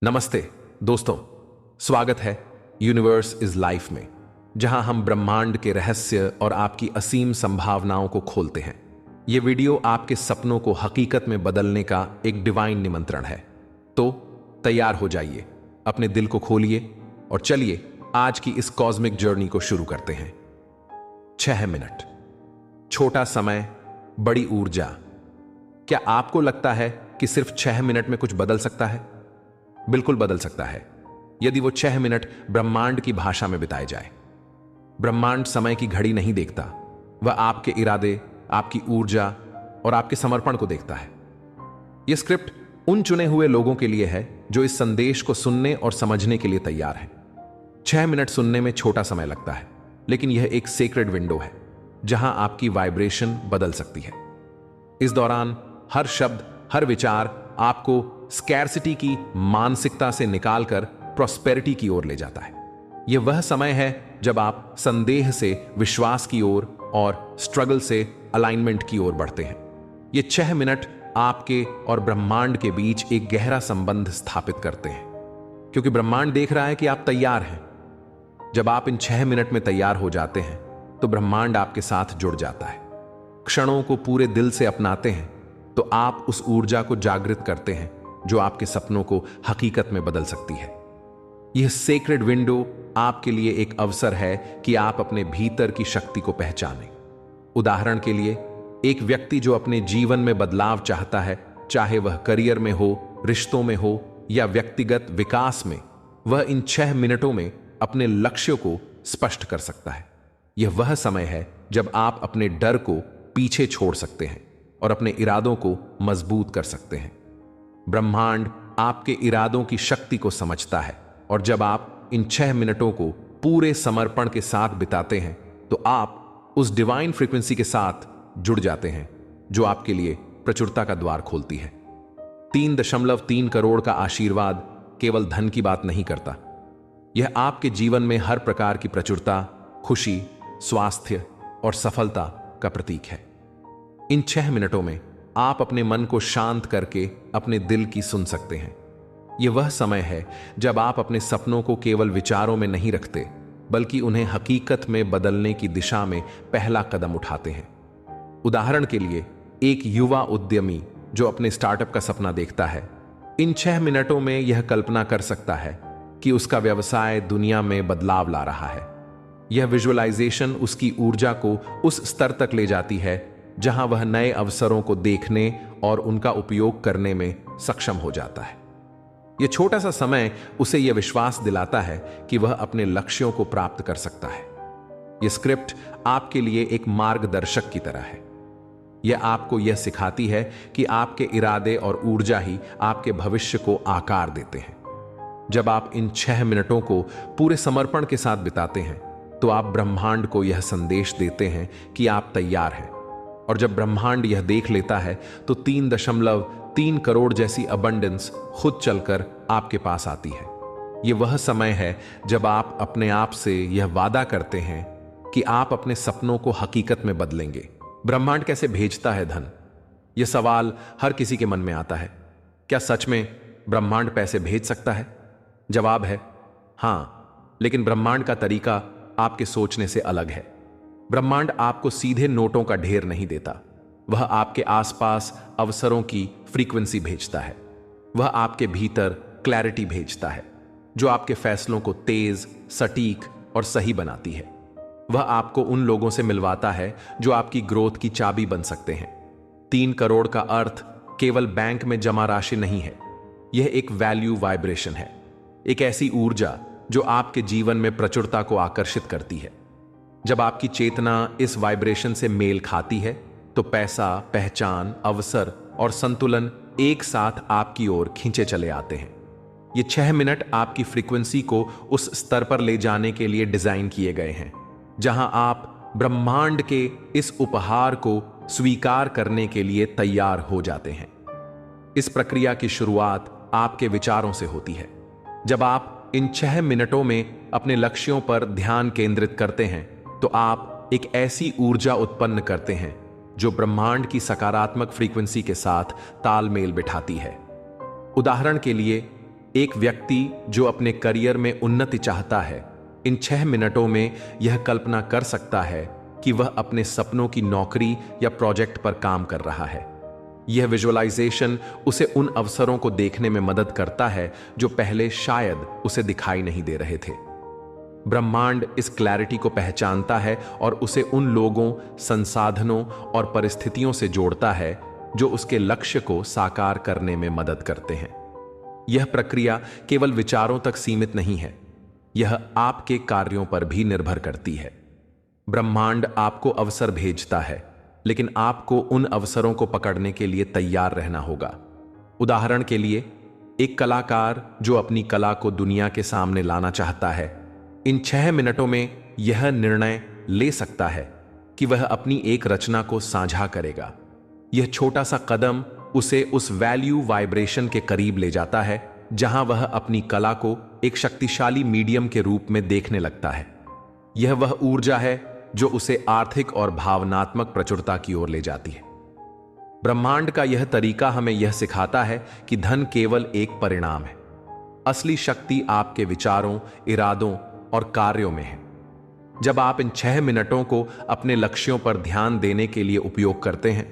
नमस्ते दोस्तों, स्वागत है यूनिवर्स इज लाइफ में, जहां हम ब्रह्मांड के रहस्य और आपकी असीम संभावनाओं को खोलते हैं। यह वीडियो आपके सपनों को हकीकत में बदलने का एक डिवाइन निमंत्रण है। तो तैयार हो जाइए, अपने दिल को खोलिए और चलिए आज की इस कॉस्मिक जर्नी को शुरू करते हैं। 6 मिनट, छोटा समय, बड़ी ऊर्जा। क्या आपको लगता है कि सिर्फ 6 मिनट में कुछ बदल सकता है? बिल्कुल बदल सकता है, यदि वो 6 मिनट ब्रह्मांड की भाषा में बिताए जाए। ब्रह्मांड समय की घड़ी नहीं देखता, वह आपके इरादे, आपकी ऊर्जा और आपके समर्पण को देखता है। यह स्क्रिप्ट उन चुने हुए लोगों के लिए है जो इस संदेश को सुनने और समझने के लिए तैयार हैं। 6 मिनट सुनने में छोटा समय लगता है, लेकिन यह एक सेक्रेड विंडो है जहां आपकी वाइब्रेशन बदल सकती है। इस दौरान हर शब्द, हर विचार आपको स्कैर्सिटी की मानसिकता से निकालकर प्रॉस्पेरिटी की ओर ले जाता है। यह वह समय है जब आप संदेह से विश्वास की ओर और स्ट्रगल से अलाइनमेंट की ओर बढ़ते हैं। ये 6 मिनट आपके और ब्रह्मांड के बीच एक गहरा संबंध स्थापित करते हैं, क्योंकि ब्रह्मांड देख रहा है कि आप तैयार हैं। जब आप इन 6 मिनट में तैयार हो जाते हैं तो ब्रह्मांड आपके साथ जुड़ जाता है। क्षणों को पूरे दिल से अपनाते हैं तो आप उस ऊर्जा को जागृत करते हैं जो आपके सपनों को हकीकत में बदल सकती है। यह सेक्रेड विंडो आपके लिए एक अवसर है कि आप अपने भीतर की शक्ति को पहचानें। उदाहरण के लिए, एक व्यक्ति जो अपने जीवन में बदलाव चाहता है, चाहे वह करियर में हो, रिश्तों में हो या व्यक्तिगत विकास में, वह इन 6 मिनटों में अपने लक्ष्यों को स्पष्ट कर सकता है। यह वह समय है जब आप अपने डर को पीछे छोड़ सकते हैं और अपने इरादों को मजबूत कर सकते हैं। ब्रह्मांड आपके इरादों की शक्ति को समझता है, और जब आप इन 6 मिनटों को पूरे समर्पण के साथ बिताते हैं तो आप उस डिवाइन फ्रीक्वेंसी के साथ जुड़ जाते हैं जो आपके लिए प्रचुरता का द्वार खोलती है। 3.3 करोड़ का आशीर्वाद केवल धन की बात नहीं करता। यह आपके जीवन में हर प्रकार की प्रचुरता, खुशी, स्वास्थ्य और सफलता का प्रतीक है। इन 6 मिनटों में आप अपने मन को शांत करके अपने दिल की सुन सकते हैं। यह वह समय है जब आप अपने सपनों को केवल विचारों में नहीं रखते, बल्कि उन्हें हकीकत में बदलने की दिशा में पहला कदम उठाते हैं। उदाहरण के लिए, एक युवा उद्यमी जो अपने स्टार्टअप का सपना देखता है, इन 6 मिनटों में यह कल्पना कर सकता है कि उसका व्यवसाय दुनिया में बदलाव ला रहा है। यह विजुअलाइजेशन उसकी ऊर्जा को उस स्तर तक ले जाती है जहां वह नए अवसरों को देखने और उनका उपयोग करने में सक्षम हो जाता है। यह छोटा सा समय उसे यह विश्वास दिलाता है कि वह अपने लक्ष्यों को प्राप्त कर सकता है। यह स्क्रिप्ट आपके लिए एक मार्गदर्शक की तरह है। यह आपको यह सिखाती है कि आपके इरादे और ऊर्जा ही आपके भविष्य को आकार देते हैं। जब आप इन 6 मिनटों को पूरे समर्पण के साथ बिताते हैं तो आप ब्रह्मांड को यह संदेश देते हैं कि आप तैयार हैं, और जब ब्रह्मांड यह देख लेता है तो 3.3 करोड़ जैसी अबंडेंस खुद चलकर आपके पास आती है। यह वह समय है जब आप अपने आप से यह वादा करते हैं कि आप अपने सपनों को हकीकत में बदलेंगे। ब्रह्मांड कैसे भेजता है धन? यह सवाल हर किसी के मन में आता है। क्या सच में ब्रह्मांड पैसे भेज सकता है? जवाब है हां, लेकिन ब्रह्मांड का तरीका आपके सोचने से अलग है। ब्रह्मांड आपको सीधे नोटों का ढेर नहीं देता, वह आपके आसपास अवसरों की फ्रीक्वेंसी भेजता है। वह आपके भीतर क्लैरिटी भेजता है जो आपके फैसलों को तेज, सटीक और सही बनाती है। वह आपको उन लोगों से मिलवाता है जो आपकी ग्रोथ की चाबी बन सकते हैं। 3 करोड़ का अर्थ केवल बैंक में जमा राशि नहीं है, यह एक वैल्यू वाइब्रेशन है, एक ऐसी ऊर्जा जो आपके जीवन में प्रचुरता को आकर्षित करती है। जब आपकी चेतना इस वाइब्रेशन से मेल खाती है तो पैसा, पहचान, अवसर और संतुलन एक साथ आपकी ओर खींचे चले आते हैं। ये 6 मिनट आपकी फ्रीक्वेंसी को उस स्तर पर ले जाने के लिए डिजाइन किए गए हैं जहां आप ब्रह्मांड के इस उपहार को स्वीकार करने के लिए तैयार हो जाते हैं। इस प्रक्रिया की शुरुआत आपके विचारों से होती है। जब आप इन 6 मिनटों में अपने लक्ष्यों पर ध्यान केंद्रित करते हैं तो आप एक ऐसी ऊर्जा उत्पन्न करते हैं जो ब्रह्मांड की सकारात्मक फ्रीक्वेंसी के साथ तालमेल बिठाती है। उदाहरण के लिए, एक व्यक्ति जो अपने करियर में उन्नति चाहता है, इन 6 मिनटों में यह कल्पना कर सकता है कि वह अपने सपनों की नौकरी या प्रोजेक्ट पर काम कर रहा है। यह विजुअलाइजेशन उसे उन अवसरों को देखने में मदद करता है जो पहले शायद उसे दिखाई नहीं दे रहे थे। ब्रह्मांड इस क्लैरिटी को पहचानता है और उसे उन लोगों, संसाधनों और परिस्थितियों से जोड़ता है जो उसके लक्ष्य को साकार करने में मदद करते हैं। यह प्रक्रिया केवल विचारों तक सीमित नहीं है, यह आपके कार्यों पर भी निर्भर करती है। ब्रह्मांड आपको अवसर भेजता है, लेकिन आपको उन अवसरों को पकड़ने के लिए तैयार रहना होगा। उदाहरण के लिए, एक कलाकार जो अपनी कला को दुनिया के सामने लाना चाहता है, इन 6 मिनटों में यह निर्णय ले सकता है कि वह अपनी एक रचना को साझा करेगा। यह छोटा सा कदम उसे उस वैल्यू वाइब्रेशन के करीब ले जाता है जहां वह अपनी कला को एक शक्तिशाली मीडियम के रूप में देखने लगता है। यह वह ऊर्जा है जो उसे आर्थिक और भावनात्मक प्रचुरता की ओर ले जाती है। ब्रह्मांड का यह तरीका हमें यह सिखाता है कि धन केवल एक परिणाम है। असली शक्ति आपके विचारों, इरादों और कार्यों में है। जब आप इन 6 मिनटों को अपने लक्ष्यों पर ध्यान देने के लिए उपयोग करते हैं,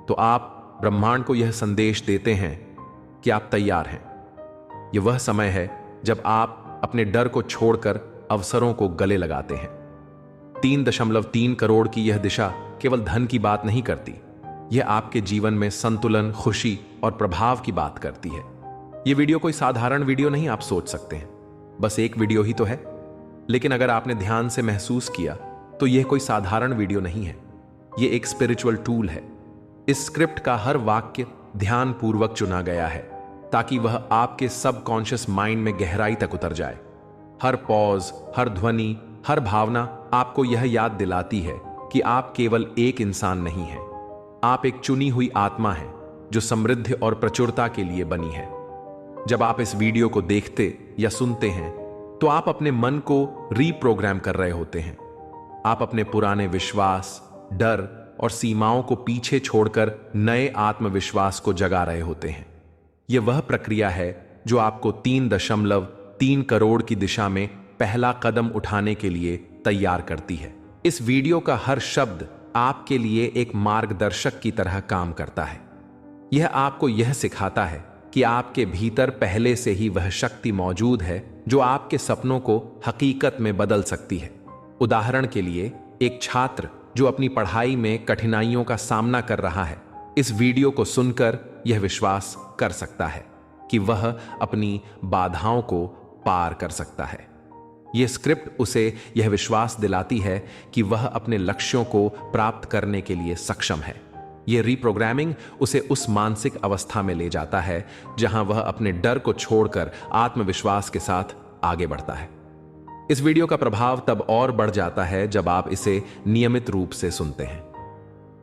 तो आप ब्रह्मांड को यह संदेश देते हैं कि आप तैयार हैं। यह वह समय है जब आप अपने डर को छोड़कर अवसरों को गले लगाते हैं। 3.3 करोड़ की यह दिशा केवल धन की बात नहीं करती, यह आपके जीवन में संतुलन, खुशी और प्रभाव की बात करती है। यह वीडियो कोई साधारण वीडियो नहीं, आप सोच सकते हैं, बस एक वीडियो ही तो है। लेकिन अगर आपने ध्यान से महसूस किया तो यह कोई साधारण वीडियो नहीं है, यह एक स्पिरिचुअल टूल है। इस स्क्रिप्ट का हर वाक्य ध्यानपूर्वक चुना गया है ताकि वह आपके सबकॉन्शियस माइंड में गहराई तक उतर जाए। हर पॉज, हर ध्वनि, हर भावना आपको यह याद दिलाती है कि आप केवल एक इंसान नहीं हैं, आप एक चुनी हुई आत्मा हैं जो समृद्धि और प्रचुरता के लिए बनी है। जब आप इस वीडियो को देखते या सुनते हैं तो आप अपने मन को रीप्रोग्राम कर रहे होते हैं। आप अपने पुराने विश्वास, डर और सीमाओं को पीछे छोड़कर नए आत्मविश्वास को जगा रहे होते हैं। यह वह प्रक्रिया है जो आपको 3.3 करोड़ की दिशा में पहला कदम उठाने के लिए तैयार करती है। इस वीडियो का हर शब्द आपके लिए एक मार्गदर्शक की तरह काम करता है। यह आपको यह सिखाता है कि आपके भीतर पहले से ही वह शक्ति मौजूद है जो आपके सपनों को हकीकत में बदल सकती है। उदाहरण के लिए, एक छात्र जो अपनी पढ़ाई में कठिनाइयों का सामना कर रहा है, इस वीडियो को सुनकर यह विश्वास कर सकता है कि वह अपनी बाधाओं को पार कर सकता है। यह स्क्रिप्ट उसे यह विश्वास दिलाती है कि वह अपने लक्ष्यों को प्राप्त करने के लिए सक्षम है। यह रीप्रोग्रामिंग उसे उस मानसिक अवस्था में ले जाता है जहां वह अपने डर को छोड़कर आत्मविश्वास के साथ आगे बढ़ता है। इस वीडियो का प्रभाव तब और बढ़ जाता है जब आप इसे नियमित रूप से सुनते हैं।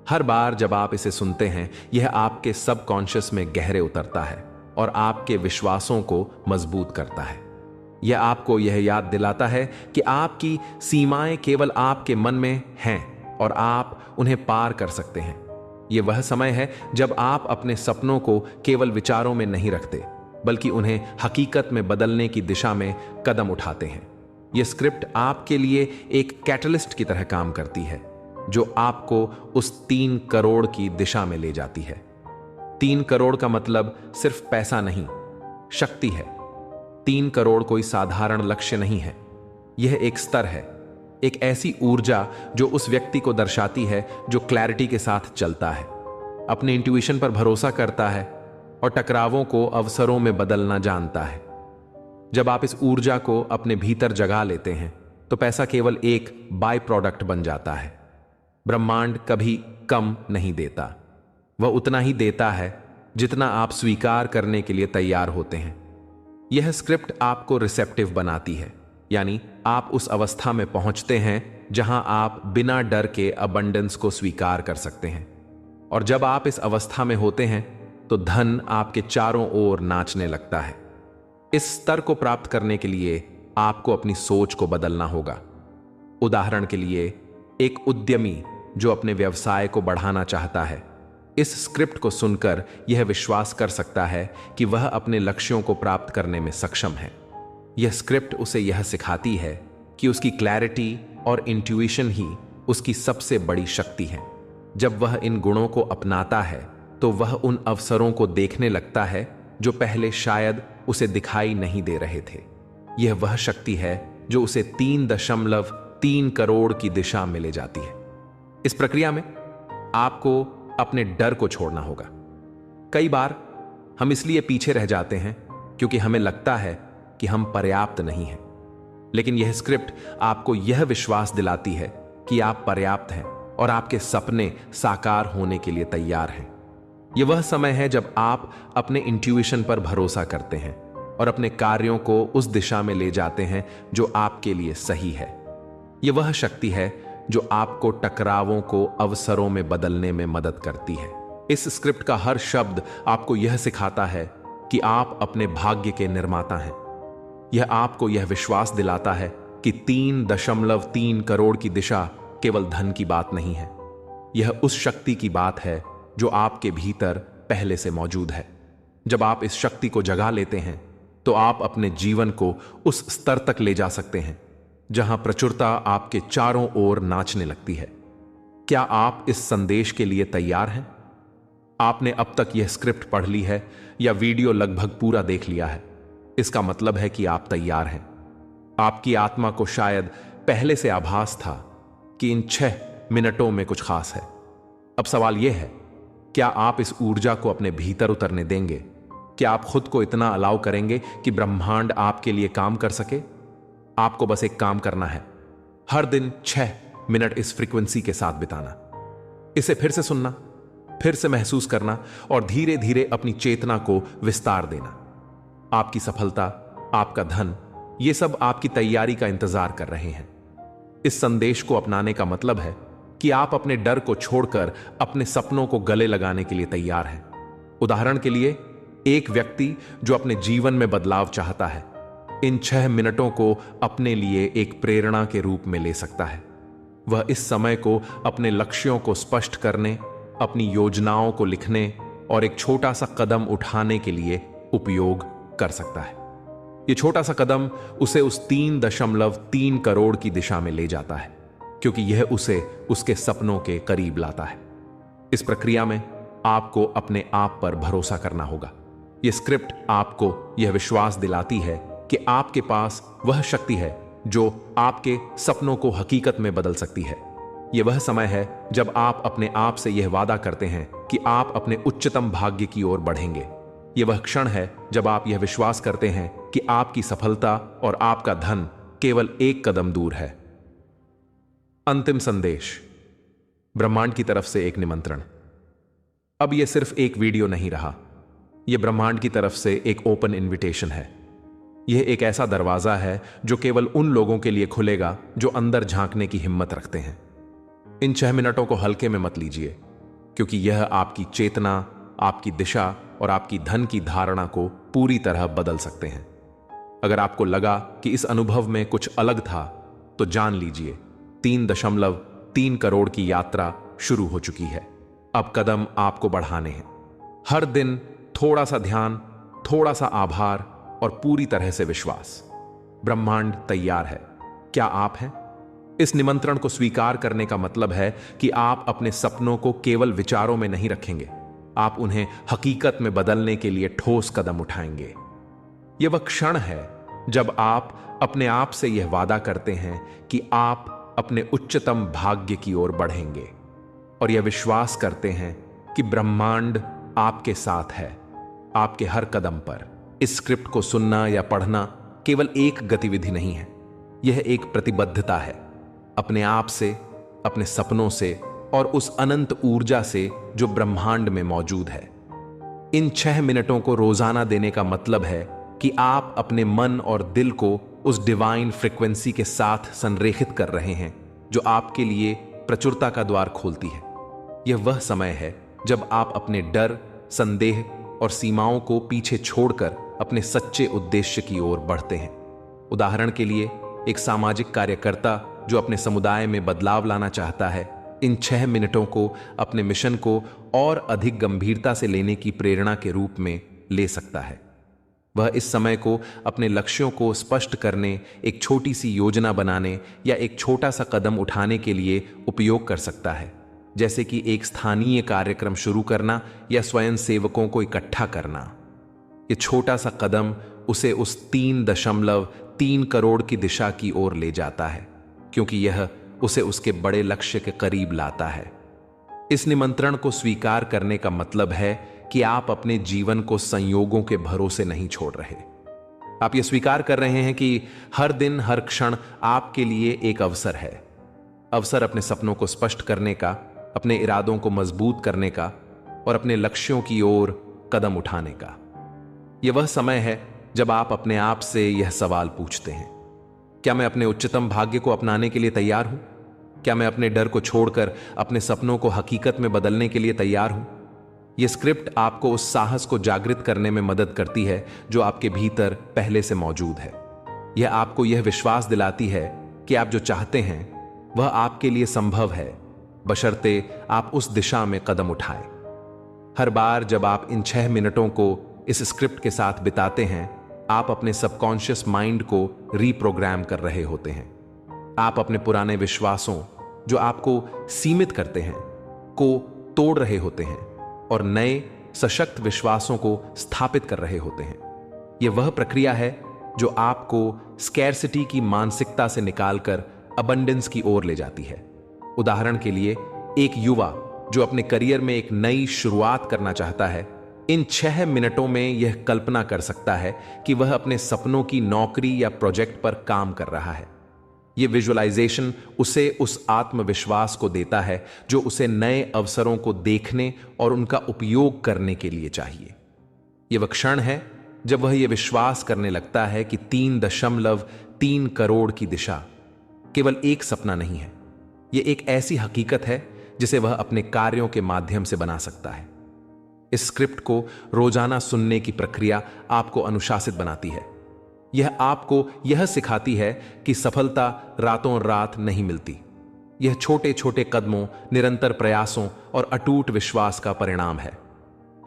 हर बार जब आप इसे सुनते हैं, यह आपके सबकॉन्शियस में गहरे उतरता है और आपके विश्वासों को मजबूत करता है। यह आपको यह याद दिलाता है कि आपकी सीमाएं केवल आपके मन में हैं और आप उन्हें पार कर सकते हैं। यह वह समय है जब आप अपने सपनों को केवल विचारों में नहीं रखते, बल्कि उन्हें हकीकत में बदलने की दिशा में कदम उठाते हैं। यह स्क्रिप्ट आपके लिए एक कैटलिस्ट की तरह काम करती है जो आपको उस 3 करोड़ की दिशा में ले जाती है। 3 करोड़ का मतलब सिर्फ पैसा नहीं, शक्ति है। 3 करोड़ कोई साधारण लक्ष्य नहीं है, यह एक स्तर है, एक ऐसी ऊर्जा जो उस व्यक्ति को दर्शाती है जो क्लैरिटी के साथ चलता है, अपने इंट्यूशन पर भरोसा करता है और टकरावों को अवसरों में बदलना जानता है। जब आप इस ऊर्जा को अपने भीतर जगा लेते हैं तो पैसा केवल एक बाय प्रोडक्ट बन जाता है। ब्रह्मांड कभी कम नहीं देता, वह उतना ही देता है जितना आप स्वीकार करने के लिए तैयार होते हैं। यह स्क्रिप्ट आपको रिसेप्टिव बनाती है, यानी आप उस अवस्था में पहुंचते हैं जहां आप बिना डर के अबंडेंस को स्वीकार कर सकते हैं। और जब आप इस अवस्था में होते हैं तो धन आपके चारों ओर नाचने लगता है। इस स्तर को प्राप्त करने के लिए आपको अपनी सोच को बदलना होगा। उदाहरण के लिए, एक उद्यमी जो अपने व्यवसाय को बढ़ाना चाहता है, इस स्क्रिप्ट को सुनकर यह विश्वास कर सकता है कि वह अपने लक्ष्यों को प्राप्त करने में सक्षम है। यह स्क्रिप्ट उसे यह सिखाती है कि उसकी क्लैरिटी और इंट्यूइशन ही उसकी सबसे बड़ी शक्ति है। जब वह इन गुणों को अपनाता है तो वह उन अवसरों को देखने लगता है जो पहले शायद उसे दिखाई नहीं दे रहे थे। यह वह शक्ति है जो उसे 3.3 करोड़ की दिशा में ले जाती है। इस प्रक्रिया में आपको अपने डर को छोड़ना होगा। कई बार हम इसलिए पीछे रह जाते हैं क्योंकि हमें लगता है कि हम पर्याप्त नहीं हैं। लेकिन यह स्क्रिप्ट आपको यह विश्वास दिलाती है कि आप पर्याप्त हैं और आपके सपने साकार होने के लिए तैयार हैं। यह वह समय है जब आप अपने इंट्यूइशन पर भरोसा करते हैं और अपने कार्यों को उस दिशा में ले जाते हैं जो आपके लिए सही है। यह वह शक्ति है जो आपको टकरावों को अवसरों में बदलने में मदद करती है। इस स्क्रिप्ट का हर शब्द आपको यह सिखाता है कि आप अपने भाग्य के निर्माता हैं। यह आपको यह विश्वास दिलाता है कि 3.3 करोड़ की दिशा केवल धन की बात नहीं है। यह उस शक्ति की बात है जो आपके भीतर पहले से मौजूद है। जब आप इस शक्ति को जगा लेते हैं तो आप अपने जीवन को उस स्तर तक ले जा सकते हैं जहां प्रचुरता आपके चारों ओर नाचने लगती है। क्या आप इस संदेश के लिए तैयार हैं? आपने अब तक यह स्क्रिप्ट पढ़ ली है या वीडियो लगभग पूरा देख लिया है? इसका मतलब है कि आप तैयार हैं। आपकी आत्मा को शायद पहले से आभास था कि इन 6 मिनटों में कुछ खास है। अब सवाल यह है, क्या आप इस ऊर्जा को अपने भीतर उतरने देंगे? क्या आप खुद को इतना अलाउ करेंगे कि ब्रह्मांड आपके लिए काम कर सके? आपको बस एक काम करना है, हर दिन 6 मिनट इस फ्रीक्वेंसी के साथ बिताना, इसे फिर से सुनना, फिर से महसूस करना और धीरे धीरे अपनी चेतना को विस्तार देना। आपकी सफलता, आपका धन, ये सब आपकी तैयारी का इंतजार कर रहे हैं। इस संदेश को अपनाने का मतलब है कि आप अपने डर को छोड़कर अपने सपनों को गले लगाने के लिए तैयार हैं। उदाहरण के लिए, एक व्यक्ति जो अपने जीवन में बदलाव चाहता है, इन 6 मिनटों को अपने लिए एक प्रेरणा के रूप में ले सकता है। वह इस समय को अपने लक्ष्यों को स्पष्ट करने, अपनी योजनाओं को लिखने और एक छोटा सा कदम उठाने के लिए उपयोग कर सकता है। यह छोटा सा कदम उसे उस 3.3 करोड़ की दिशा में ले जाता है, क्योंकि यह उसे उसके सपनों के करीब लाता है। इस प्रक्रिया में आपको अपने आप पर भरोसा करना होगा। यह स्क्रिप्ट आपको यह विश्वास दिलाती है कि आपके पास वह शक्ति है जो आपके सपनों को हकीकत में बदल सकती है। यह वह समय है जब आप अपने आप से यह वादा करते हैं कि आप अपने उच्चतम भाग्य की ओर बढ़ेंगे। यह वह क्षण है जब आप यह विश्वास करते हैं कि आपकी सफलता और आपका धन केवल एक कदम दूर है। अंतिम संदेश, ब्रह्मांड की तरफ से एक निमंत्रण। अब यह सिर्फ एक वीडियो नहीं रहा, यह ब्रह्मांड की तरफ से एक ओपन इनविटेशन है। यह एक ऐसा दरवाजा है जो केवल उन लोगों के लिए खुलेगा जो अंदर झांकने की हिम्मत रखते हैं। इन 6 मिनटों को हल्के में मत लीजिए, क्योंकि यह आपकी चेतना, आपकी दिशा और आपकी धन की धारणा को पूरी तरह बदल सकते हैं। अगर आपको लगा कि इस अनुभव में कुछ अलग था, तो जान लीजिए 3.3 करोड़ की यात्रा शुरू हो चुकी है। अब कदम आपको बढ़ाने हैं। हर दिन थोड़ा सा ध्यान, थोड़ा सा आभार और पूरी तरह से विश्वास। ब्रह्मांड तैयार है। क्या आप हैं? इस निमंत्रण को स्वीकार करने का मतलब है कि आप अपने सपनों को केवल विचारों में नहीं रखेंगे, आप उन्हें हकीकत में बदलने के लिए ठोस कदम उठाएंगे। यह वह क्षण है जब आप अपने आप से यह वादा करते हैं कि आप अपने उच्चतम भाग्य की ओर बढ़ेंगे और यह विश्वास करते हैं कि ब्रह्मांड आपके साथ है, आपके हर कदम पर। इस स्क्रिप्ट को सुनना या पढ़ना केवल एक गतिविधि नहीं है, यह एक प्रतिबद्धता है अपने आप से, अपने सपनों से और उस अनंत ऊर्जा से जो ब्रह्मांड में मौजूद है। इन 6 मिनटों को रोजाना देने का मतलब है कि आप अपने मन और दिल को उस डिवाइन फ्रीक्वेंसी के साथ संरेखित कर रहे हैं जो आपके लिए प्रचुरता का द्वार खोलती है। यह वह समय है जब आप अपने डर, संदेह और सीमाओं को पीछे छोड़कर अपने सच्चे उद्देश्य की ओर बढ़ते हैं। उदाहरण के लिए, एक सामाजिक कार्यकर्ता जो अपने समुदाय में बदलाव लाना चाहता है, इन 6 मिनटों को अपने मिशन को और अधिक गंभीरता से लेने की प्रेरणा के रूप में ले सकता है। वह इस समय को अपने लक्ष्यों को स्पष्ट करने, एक छोटी सी योजना बनाने या एक छोटा सा कदम उठाने के लिए उपयोग कर सकता है, जैसे कि एक स्थानीय कार्यक्रम शुरू करना या स्वयं सेवकों को इकट्ठा करना। ये छोटा सा कदम उसे उस 3.3 करोड़ की दिशा की ओर ले जाता है, क्योंकि यह उसे उसके बड़े लक्ष्य के करीब लाता है। इस निमंत्रण को स्वीकार करने का मतलब है कि आप अपने जीवन को संयोगों के भरोसे नहीं छोड़ रहे। आप यह स्वीकार कर रहे हैं कि हर दिन, हर क्षण आपके लिए एक अवसर है। अवसर अपने सपनों को स्पष्ट करने का, अपने इरादों को मजबूत करने का और अपने लक्ष्यों की ओर कदम उठाने का। यह वह समय है जब आप अपने आप से यह सवाल पूछते हैं, क्या मैं अपने उच्चतम भाग्य को अपनाने के लिए तैयार हूं? क्या मैं अपने डर को छोड़कर अपने सपनों को हकीकत में बदलने के लिए तैयार हूं? यह स्क्रिप्ट आपको उस साहस को जागृत करने में मदद करती है जो आपके भीतर पहले से मौजूद है। यह आपको यह विश्वास दिलाती है कि आप जो चाहते हैं वह आपके लिए संभव है, बशर्ते आप उस दिशा में कदम उठाएं। हर बार जब आप इन 6 मिनटों को इस स्क्रिप्ट के साथ बिताते हैं, आप अपने सबकॉन्शियस माइंड को रीप्रोग्राम कर रहे होते हैं। आप अपने पुराने विश्वासों जो आपको सीमित करते हैं को तोड़ रहे होते हैं और नए सशक्त विश्वासों को स्थापित कर रहे होते हैं। यह वह प्रक्रिया है जो आपको स्कैर्सिटी की मानसिकता से निकालकर अबंडेंस की ओर ले जाती है। उदाहरण के लिए, एक युवा जो अपने करियर में एक नई शुरुआत करना चाहता है, इन 6 मिनटों में यह कल्पना कर सकता है कि वह अपने सपनों की नौकरी या प्रोजेक्ट पर काम कर रहा है। यह विजुअलाइजेशन उसे उस आत्मविश्वास को देता है जो उसे नए अवसरों को देखने और उनका उपयोग करने के लिए चाहिए। यह वह क्षण है जब वह यह विश्वास करने लगता है कि 3.3 करोड़ की दिशा केवल एक सपना नहीं है, यह एक ऐसी हकीकत है जिसे वह अपने कार्यों के माध्यम से बना सकता है। इस स्क्रिप्ट को रोजाना सुनने की प्रक्रिया आपको अनुशासित बनाती है। यह आपको यह सिखाती है कि सफलता रातों रात नहीं मिलती। यह छोटे छोटे कदमों, निरंतर प्रयासों और अटूट विश्वास का परिणाम है।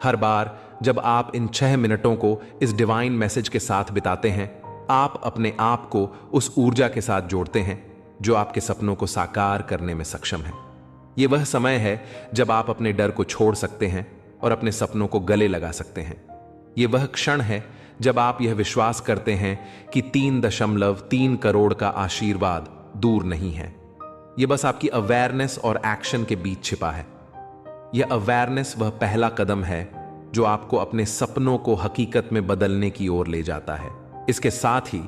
हर बार जब आप इन 6 मिनटों को इस डिवाइन मैसेज के साथ बिताते हैं, आप अपने आप को उस ऊर्जा के साथ जोड़ते हैं जो आपके सपनों को साकार करने में सक्षम है। यह वह समय है जब आप अपने डर को छोड़ सकते हैं और अपने सपनों को गले लगा सकते हैं। यह वह क्षण है जब आप यह विश्वास करते हैं कि 3.3 करोड़ का आशीर्वाद दूर नहीं है। यह बस आपकी अवेयरनेस और एक्शन के बीच छिपा है। यह अवेयरनेस वह पहला कदम है जो आपको अपने सपनों को हकीकत में बदलने की ओर ले जाता है। इसके साथ ही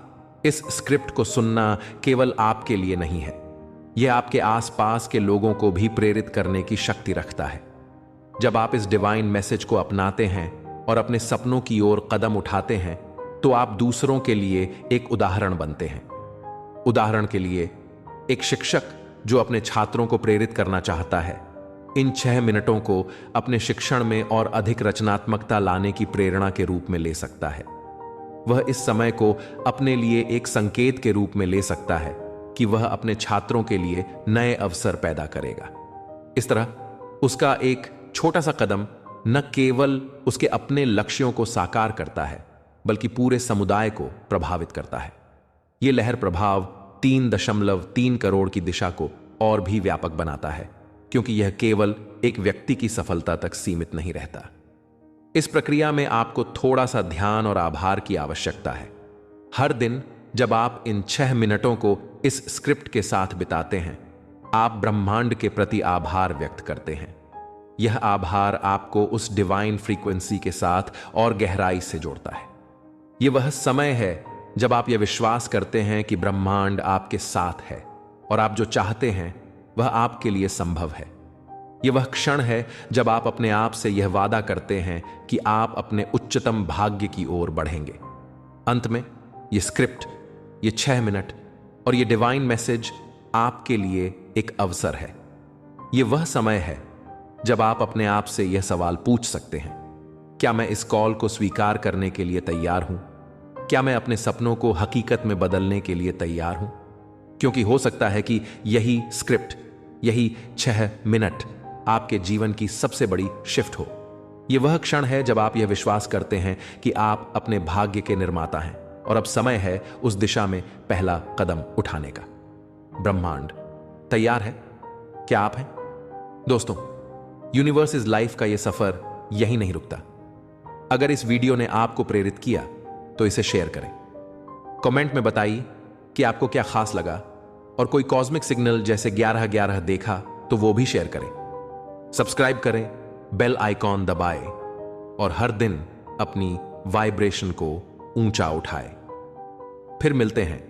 इस स्क्रिप्ट को सुनना केवल आपके लिए नहीं है, यह आपके आसपास के लोगों को भी प्रेरित करने की शक्ति रखता है। जब आप इस डिवाइन मैसेज को अपनाते हैं और अपने सपनों की ओर कदम उठाते हैं, तो आप दूसरों के लिए एक उदाहरण बनते हैं। उदाहरण के लिए, एक शिक्षक जो अपने छात्रों को प्रेरित करना चाहता है, इन 6 मिनटों को अपने शिक्षण में और अधिक रचनात्मकता लाने की प्रेरणा के रूप में ले सकता है। वह इस समय को अपने लिए एक संकेत के रूप में ले सकता है कि वह अपने छात्रों के लिए नए अवसर पैदा करेगा। इस तरह उसका एक छोटा सा कदम न केवल उसके अपने लक्ष्यों को साकार करता है, बल्कि पूरे समुदाय को प्रभावित करता है। यह लहर प्रभाव 3.3 करोड़ की दिशा को और भी व्यापक बनाता है, क्योंकि यह केवल एक व्यक्ति की सफलता तक सीमित नहीं रहता। इस प्रक्रिया में आपको थोड़ा सा ध्यान और आभार की आवश्यकता है। हर दिन जब आप इन 6 मिनटों को इस स्क्रिप्ट के साथ बिताते हैं, आप ब्रह्मांड के प्रति आभार व्यक्त करते हैं। यह आभार आपको उस डिवाइन फ्रीक्वेंसी के साथ और गहराई से जोड़ता है। यह वह समय है जब आप यह विश्वास करते हैं कि ब्रह्मांड आपके साथ है और आप जो चाहते हैं वह आपके लिए संभव है। यह वह क्षण है जब आप अपने आप से यह वादा करते हैं कि आप अपने उच्चतम भाग्य की ओर बढ़ेंगे। अंत में यह स्क्रिप्ट, यह 6 मिनट और यह डिवाइन मैसेज आपके लिए एक अवसर है। यह वह समय है जब आप अपने आप से यह सवाल पूछ सकते हैं, क्या मैं इस कॉल को स्वीकार करने के लिए तैयार हूं? क्या मैं अपने सपनों को हकीकत में बदलने के लिए तैयार हूं? क्योंकि हो सकता है कि यही स्क्रिप्ट, यही 6 मिनट आपके जीवन की सबसे बड़ी शिफ्ट हो। यह वह क्षण है जब आप यह विश्वास करते हैं कि आप अपने भाग्य के निर्माता हैं और अब समय है उस दिशा में पहला कदम उठाने का। ब्रह्मांड तैयार है? क्या आप हैं? दोस्तों, यूनिवर्स इज लाइफ का यह सफर यहीं नहीं रुकता। अगर इस वीडियो ने आपको प्रेरित किया तो इसे शेयर करें। कमेंट में बताइए कि आपको क्या खास लगा, और कोई कॉस्मिक सिग्नल जैसे 1111 देखा तो वो भी शेयर करें। सब्सक्राइब करें, बेल आइकॉन दबाएं और हर दिन अपनी वाइब्रेशन को ऊंचा उठाएं। फिर मिलते हैं